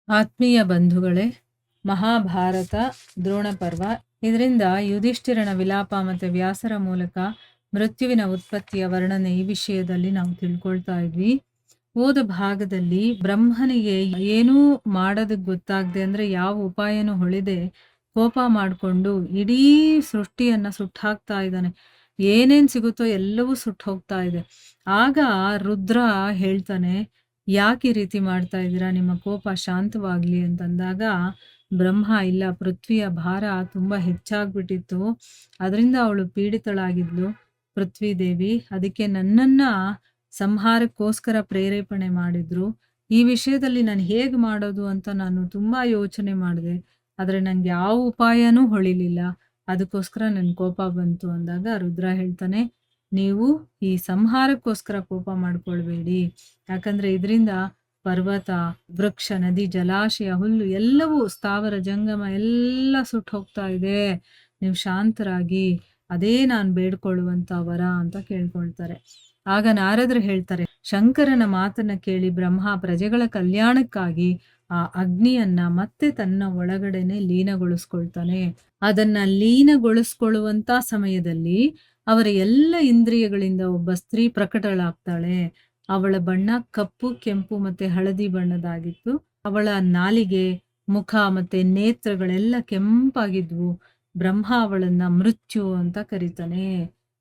ಆತ್ಮೀಯ ಬಂಧುಗಳೇ, ಮಹಾಭಾರತ ದ್ರೋಣ ಪರ್ವ. ಇದರಿಂದ ಯುಧಿಷ್ಠಿರನ ವಿಲಾಪ ಮತ್ತು ವ್ಯಾಸರ ಮೂಲಕ ಮೃತ್ಯುವಿನ ಉತ್ಪತ್ತಿಯ ವರ್ಣನೆ ಈ ವಿಷಯದಲ್ಲಿ ನಾವು ತಿಳ್ಕೊಳ್ತಾ ಇದ್ವಿ. ಹೋದ ಭಾಗದಲ್ಲಿ ಬ್ರಹ್ಮನಿಗೆ ಏನೂ ಮಾಡೋದಕ್ಕೆ ಗೊತ್ತಾಗದೆ, ಅಂದ್ರೆ ಯಾವ ಉಪಾಯನೂ ಹೊಳಿದೆ ಕೋಪ ಮಾಡಿಕೊಂಡು ಇಡೀ ಸೃಷ್ಟಿಯನ್ನ ಸುಟ್ಟಾಕ್ತಾ ಇದ್ದಾನೆ. ಏನೇನ್ ಸಿಗುತ್ತೋ ಎಲ್ಲವೂ ಸುಟ್ಟು ಹೋಗ್ತಾ ಇದೆ. ಆಗ ರುದ್ರ ಹೇಳ್ತಾನೆ, ಯಾಕೆ ಈ ರೀತಿ ಮಾಡ್ತಾ ಇದ್ದೀರಾ, ನಿಮ್ಮ ಕೋಪ ಶಾಂತವಾಗ್ಲಿ ಅಂತಂದಾಗ ಬ್ರಹ್ಮ, ಇಲ್ಲ, ಪೃಥ್ವಿಯ ಭಾರ ತುಂಬಾ ಹೆಚ್ಚಾಗ್ಬಿಟ್ಟಿತ್ತು, ಅದರಿಂದ ಅವಳು ಪೀಡಿತಳಾಗಿದ್ಲು ಪೃಥ್ವಿ ದೇವಿ, ಅದಕ್ಕೆ ನನ್ನನ್ನ ಸಂಹಾರಕ್ಕೋಸ್ಕರ ಪ್ರೇರೇಪಣೆ ಮಾಡಿದ್ರು. ಈ ವಿಷಯದಲ್ಲಿ ನಾನು ಹೇಗೆ ಮಾಡೋದು ಅಂತ ನಾನು ತುಂಬಾ ಯೋಚನೆ ಮಾಡಿದೆ, ಆದ್ರೆ ನಂಗೆ ಯಾವ ಉಪಾಯನೂ ಹೊಳಿಲಿಲ್ಲ, ಅದಕ್ಕೋಸ್ಕರ ನನ್ ಕೋಪ ಬಂತು ಅಂದಾಗ ರುದ್ರ ಹೇಳ್ತಾನೆ, ನೀವು ಈ ಸಂಹಾರಕ್ಕೋಸ್ಕರ ಕೋಪ ಮಾಡ್ಕೊಳ್ಬೇಡಿ, ಯಾಕಂದ್ರೆ ಇದರಿಂದ ಪರ್ವತ, ವೃಕ್ಷ, ನದಿ, ಜಲಾಶಯ, ಹುಲ್ಲು ಎಲ್ಲವೂ, ಸ್ಥಾವರ ಜಂಗಮ ಎಲ್ಲ ಸುಟ್ಟು ಹೋಗ್ತಾ ಇದೆ. ನೀವು ಶಾಂತರಾಗಿ, ಅದೇ ನಾನು ಬೇಡ್ಕೊಳ್ಳುವಂತ ವರ ಅಂತ ಕೇಳ್ಕೊಳ್ತಾರೆ. ಆಗ ನಾರದರು ಹೇಳ್ತಾರೆ, ಶಂಕರನ ಮಾತನ್ನ ಕೇಳಿ ಬ್ರಹ್ಮ ಪ್ರಜೆಗಳ ಕಲ್ಯಾಣಕ್ಕಾಗಿ ಆ ಅಗ್ನಿಯನ್ನ ಮತ್ತೆ ತನ್ನ ಒಳಗಡೆನೆ ಲೀನಗೊಳಿಸ್ಕೊಳ್ತಾನೆ. ಅದನ್ನ ಲೀನಗೊಳಿಸ್ಕೊಳ್ಳುವಂತ ಸಮಯದಲ್ಲಿ ಅವರ ಎಲ್ಲ ಇಂದ್ರಿಯಗಳಿಂದ ಒಬ್ಬ ಸ್ತ್ರೀ ಪ್ರಕಟಳಾಗ್ತಾಳೆ. ಅವಳ ಬಣ್ಣ ಕಪ್ಪು, ಕೆಂಪು ಮತ್ತೆ ಹಳದಿ ಬಣ್ಣದಾಗಿತ್ತು. ಅವಳ ನಾಲಿಗೆ, ಮುಖ ಮತ್ತೆ ನೇತ್ರಗಳೆಲ್ಲ ಕೆಂಪಾಗಿದ್ವು. ಬ್ರಹ್ಮ ಅವಳನ್ನ ಮೃತ್ಯು ಅಂತ ಕರೀತಾನೆ.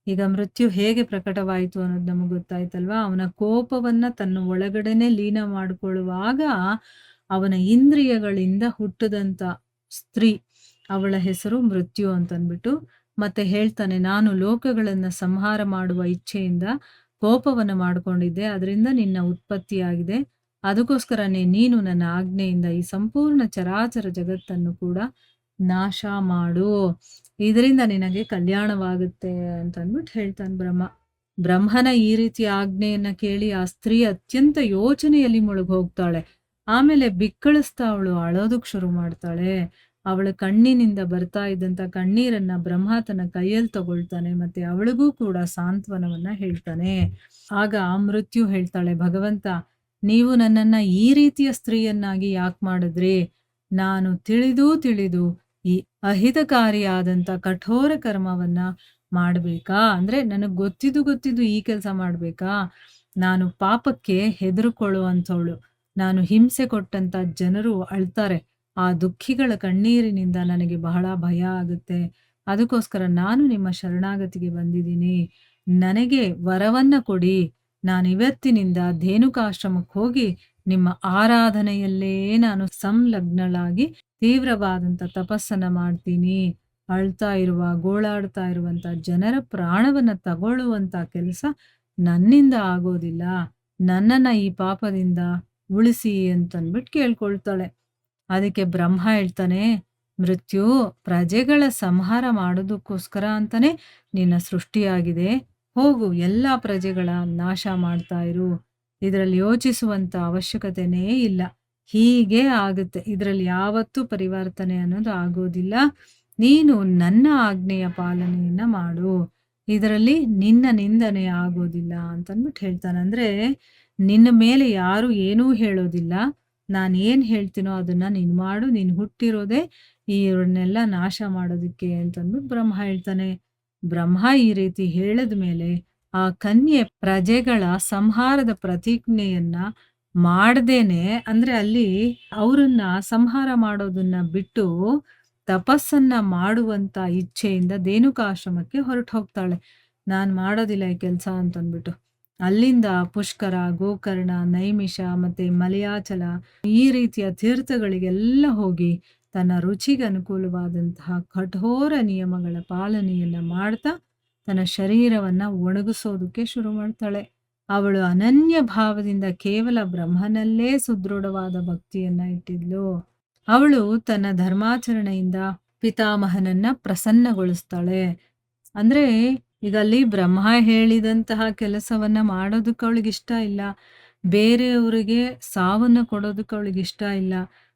ಈಗ ಮೃತ್ಯು ಹೇಗೆ ಪ್ರಕಟವಾಯಿತು ಅನ್ನೋದು ನಮಗೆ ಗೊತ್ತಾಯ್ತಲ್ವಾ. ಅವನ ಕೋಪವನ್ನ ತನ್ನ ಒಳಗಡೆನೆ ಲೀನ ಮಾಡಿಕೊಳ್ಳುವಾಗ ಅವನ ಇಂದ್ರಿಯಗಳಿಂದ ಹುಟ್ಟದಂತ ಸ್ತ್ರೀ, ಅವಳ ಹೆಸರು ಮೃತ್ಯು ಅಂತಂದ್ಬಿಟ್ಟು ಮತ್ತೆ ಹೇಳ್ತಾನೆ, ನಾನು ಲೋಕಗಳನ್ನ ಸಂಹಾರ ಮಾಡುವ ಇಚ್ಛೆಯಿಂದ ಕೋಪವನ್ನು ಮಾಡಿಕೊಂಡಿದ್ದೆ, ಅದರಿಂದ ನಿನ್ನ ಉತ್ಪತ್ತಿಯಾಗಿದೆ, ಅದಕ್ಕೋಸ್ಕರನೇ ನೀನು ನನ್ನ ಆಜ್ಞೆಯಿಂದ ಈ ಸಂಪೂರ್ಣ ಚರಾಚರ ಜಗತ್ತನ್ನು ಕೂಡ ನಾಶ ಮಾಡು, ಇದರಿಂದ ನಿನಗೆ ಕಲ್ಯಾಣವಾಗುತ್ತೆ ಅಂತಂದ್ಬಿಟ್ಟು ಹೇಳ್ತಾನೆ ಬ್ರಹ್ಮ. ಬ್ರಹ್ಮನ ಈ ರೀತಿಯ ಆಜ್ಞೆಯನ್ನ ಕೇಳಿ ಆ ಸ್ತ್ರೀ ಅತ್ಯಂತ ಯೋಚನೆಯಲ್ಲಿ ಮುಳುಗೋಗ್ತಾಳೆ. ಆಮೇಲೆ ಬಿಕ್ಕಳಿಸ್ತಾ ಅವಳು ಅಳೋದಕ್ ಶುರು ಮಾಡ್ತಾಳೆ. ಅವಳ ಕಣ್ಣಿನಿಂದ ಬರ್ತಾ ಇದ್ದಂತ ಕಣ್ಣೀರನ್ನ ಬ್ರಹ್ಮ ತನ್ನ ಕೈಯಲ್ಲಿ ತಗೊಳ್ತಾನೆ, ಮತ್ತೆ ಅವಳಿಗೂ ಕೂಡ ಸಾಂತ್ವನವನ್ನ ಹೇಳ್ತಾನೆ. ಆಗ ಮೃತ್ಯು ಹೇಳ್ತಾಳೆ, ಭಗವಂತ, ನೀವು ನನ್ನನ್ನ ಈ ರೀತಿಯ ಸ್ತ್ರೀಯನ್ನಾಗಿ ಯಾಕೆ ಮಾಡಿದ್ರಿ? ನಾನು ತಿಳಿದು ಈ ಅಹಿತಕಾರಿಯಾದಂತ ಕಠೋರ ಕರ್ಮವನ್ನ ಮಾಡ್ಬೇಕಾ? ಅಂದ್ರೆ ನನಗ್ ಗೊತ್ತಿದ್ದು ಈ ಕೆಲಸ ಮಾಡ್ಬೇಕಾ? ನಾನು ಪಾಪಕ್ಕೆ ಹೆದರ್ಕೊಳ್ಳುವಂಥವಳು, ನಾನು ಹಿಂಸೆ ಕೊಟ್ಟಂತ ಜನರು ಅಳ್ತಾರೆ, ಆ ದುಃಖಿಗಳ ಕಣ್ಣೀರಿನಿಂದ ನನಗೆ ಬಹಳ ಭಯ ಆಗುತ್ತೆ, ಅದಕ್ಕೋಸ್ಕರ ನಾನು ನಿಮ್ಮ ಶರಣಾಗತಿಗೆ ಬಂದಿದ್ದೀನಿ, ನನಗೆ ವರವನ್ನ ಕೊಡಿ, ನಾನಿವತ್ತಿನಿಂದ ಧೇನುಕಾಶ್ರಮಕ್ಕೆ ಹೋಗಿ ನಿಮ್ಮ ಆರಾಧನೆಯಲ್ಲೇ ನಾನು ಸಂಲಗ್ನಳಾಗಿ ತೀವ್ರವಾದಂತ ತಪಸ್ಸನ್ನ ಮಾಡ್ತೀನಿ. ಅಳ್ತಾ ಇರುವ, ಗೋಳಾಡ್ತಾ ಇರುವಂತ ಜನರ ಪ್ರಾಣವನ್ನ ತಗೊಳ್ಳುವಂತ ಕೆಲಸ ನನ್ನಿಂದ ಆಗೋದಿಲ್ಲ, ನನ್ನನ್ನ ಈ ಪಾಪದಿಂದ ಉಳಿಸಿ ಅಂತನ್ಬಿಟ್ಟು ಕೇಳ್ಕೊಳ್ತಾಳೆ. ಅದಕ್ಕೆ ಬ್ರಹ್ಮ ಹೇಳ್ತಾನೆ, ಮೃತ್ಯು, ಪ್ರಜೆಗಳ ಸಂಹಾರ ಮಾಡೋದಕ್ಕೋಸ್ಕರ ಅಂತಾನೆ ನಿನ್ನ ಸೃಷ್ಟಿಯಾಗಿದೆ, ಹೋಗು ಎಲ್ಲಾ ಪ್ರಜೆಗಳ ನಾಶ ಮಾಡ್ತಾ ಇರು, ಇದರಲ್ಲಿ ಯೋಚಿಸುವಂತ ಅವಶ್ಯಕತೆನೇ ಇಲ್ಲ, ಹೀಗೆ ಆಗುತ್ತೆ, ಇದರಲ್ಲಿ ಯಾವತ್ತೂ ಪರಿವರ್ತನೆ ಅನ್ನೋದು ಆಗೋದಿಲ್ಲ, ನೀನು ನನ್ನ ಆಜ್ಞೆಯ ಪಾಲನೆಯನ್ನ ಮಾಡು, ಇದರಲ್ಲಿ ನಿನ್ನ ನಿಂದನೆ ಆಗೋದಿಲ್ಲ ಅಂತನ್ಬಿಟ್ಟು ಹೇಳ್ತಾನೆ. ಅಂದ್ರೆ ನಿನ್ನ ಮೇಲೆ ಯಾರು ಏನೂ ಹೇಳೋದಿಲ್ಲ, ನಾನು ಏನ್ ಹೇಳ್ತೀನೋ ಅದನ್ನ ನೀನ್ ಮಾಡು, ನೀನ್ ಹುಟ್ಟಿರೋದೇ ಇವ್ರನ್ನೆಲ್ಲ ನಾಶ ಮಾಡೋದಕ್ಕೆ ಅಂತಂದ್ಬಿಟ್ಟು ಬ್ರಹ್ಮ ಹೇಳ್ತಾನೆ. ಬ್ರಹ್ಮ ಈ ರೀತಿ ಹೇಳಿದ ಮೇಲೆ ಆ ಕನ್ಯೆ ಪ್ರಜೆಗಳ ಸಂಹಾರದ ಪ್ರತಿಜ್ಞೆಯನ್ನ ಮಾಡ್ದೇನೆ, ಅಂದ್ರೆ ಅಲ್ಲಿ ಅವರನ್ನ ಸಂಹಾರ ಮಾಡೋದನ್ನ ಬಿಟ್ಟು ತಪಸ್ಸನ್ನ ಮಾಡುವಂತ ಇಚ್ಛೆಯಿಂದ ಧೇನುಕಾಶ್ರಮಕ್ಕೆ ಹೊರಟು ಹೋಗ್ತಾಳೆ. ನಾನ್ ಮಾಡೋದಿಲ್ಲ ಈ ಕೆಲಸ ಅಂತಂದ್ಬಿಟ್ಟು ಅಲ್ಲಿಂದ ಪುಷ್ಕರ, ಗೋಕರ್ಣ, ನೈಮಿಷ ಮತ್ತೆ ಮಲಯಾಚಲ ಈ ರೀತಿಯ ತೀರ್ಥಗಳಿಗೆಲ್ಲ ಹೋಗಿ ತನ್ನ ರುಚಿಗೆ ಅನುಕೂಲವಾದಂತಹ ಕಠೋರ ನಿಯಮಗಳ ಪಾಲನೆಯನ್ನ ಮಾಡ್ತಾ ತನ್ನ ಶರೀರವನ್ನ ಒಣಗಿಸೋದಕ್ಕೆ ಶುರು ಮಾಡ್ತಾಳೆ. ಅವಳು ಅನನ್ಯ ಭಾವದಿಂದ ಕೇವಲ ಬ್ರಹ್ಮನಲ್ಲೇ ಸುದೃಢವಾದ ಭಕ್ತಿಯನ್ನ ಇಟ್ಟಿದ್ಲು. ಅವಳು ತನ್ನ ಧರ್ಮಾಚರಣೆಯಿಂದ ಪಿತಾಮಹನನ್ನ ಪ್ರಸನ್ನಗೊಳಿಸ್ತಾಳೆ. ಅಂದ್ರೆ ಈಗ ಅಲ್ಲಿ ಬ್ರಹ್ಮ ಹೇಳಿದಂತಹ ಕೆಲಸವನ್ನ ಮಾಡೋದಕ್ಕೆ ಅವಳಿಗೆ ಇಷ್ಟ ಇಲ್ಲ, ಬೇರೆಯವರಿಗೆ ಸಾವನ್ನ ಕೊಡೋದಕ್ಕೆ ಅವಳಿಗೆ ಇಷ್ಟ ಇಲ್ಲ,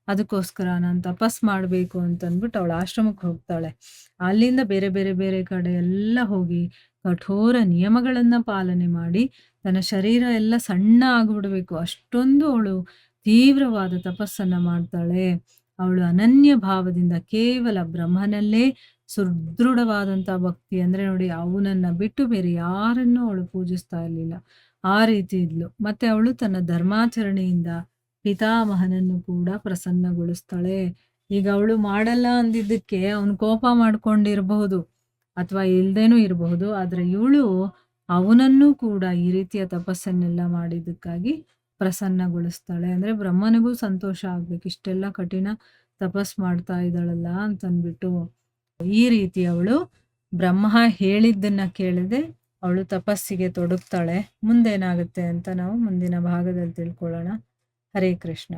ಅದಕ್ಕೋಸ್ಕರ ನಾನು ತಪಸ್ ಮಾಡ್ಬೇಕು ಅಂತಂದ್ಬಿಟ್ಟು ಅವಳು ಆಶ್ರಮಕ್ಕೆ ಹೋಗ್ತಾಳೆ. ಅಲ್ಲಿಂದ ಬೇರೆ ಬೇರೆ ಬೇರೆ ಕಡೆ ಎಲ್ಲ ಹೋಗಿ ಕಠೋರ ನಿಯಮಗಳನ್ನ ಪಾಲನೆ ಮಾಡಿ ತನ್ನ ಶರೀರ ಎಲ್ಲ ಸಣ್ಣ ಆಗ್ಬಿಡ್ಬೇಕು ಅಷ್ಟೊಂದು ಅವಳು ತೀವ್ರವಾದ ತಪಸ್ಸನ್ನ ಮಾಡ್ತಾಳೆ. ಅವಳು ಅನನ್ಯ ಭಾವದಿಂದ ಕೇವಲ ಬ್ರಹ್ಮನಲ್ಲೇ ಸುದೃಢವಾದಂಥ ಭಕ್ತಿ, ಅಂದ್ರೆ ನೋಡಿ, ಅವನನ್ನ ಬಿಟ್ಟು ಬೇರೆ ಯಾರನ್ನೂ ಅವಳು ಪೂಜಿಸ್ತಾ ಇರಲಿಲ್ಲ. ಆ ರೀತಿ ಇದ್ಲು. ಮತ್ತೆ ಅವಳು ತನ್ನ ಧರ್ಮಾಚರಣೆಯಿಂದ ಪಿತಾಮಹನನ್ನು ಕೂಡ ಪ್ರಸನ್ನಗೊಳಿಸ್ತಾಳೆ. ಈಗ ಅವಳು ಮಾಡಲ್ಲ ಅಂದಿದ್ದಕ್ಕೆ ಅವನು ಕೋಪ ಮಾಡ್ಕೊಂಡಿರಬಹುದು ಅಥವಾ ಇಲ್ದೇನೂ ಇರಬಹುದು. ಆದ್ರೆ ಇವಳು ಅವನನ್ನೂ ಕೂಡ ಈ ರೀತಿಯ ತಪಸ್ಸನ್ನೆಲ್ಲ ಮಾಡಿದ್ದಕ್ಕಾಗಿ ಪ್ರಸನ್ನಗೊಳಿಸ್ತಾಳೆ. ಅಂದ್ರೆ ಬ್ರಹ್ಮನಿಗೂ ಸಂತೋಷ ಆಗ್ಬೇಕು, ಇಷ್ಟೆಲ್ಲ ಕಠಿಣ ತಪಸ್ ಮಾಡ್ತಾ ಇದ್ದಾಳಲ್ಲ ಅಂತಂದ್ಬಿಟ್ಟು. ಈ ರೀತಿ ಅವಳು ಬ್ರಹ್ಮ ಹೇಳಿದ್ದನ್ನ ಕೇಳದೆ ಅವಳು ತಪಸ್ಸಿಗೆ ತೊಡಗ್ತಾಳೆ. ಮುಂದೇನಾಗುತ್ತೆ ಅಂತ ನಾವು ಮುಂದಿನ ಭಾಗದಲ್ಲಿ ತಿಳ್ಕೊಳ್ಳೋಣ. ಹರೇ ಕೃಷ್ಣ.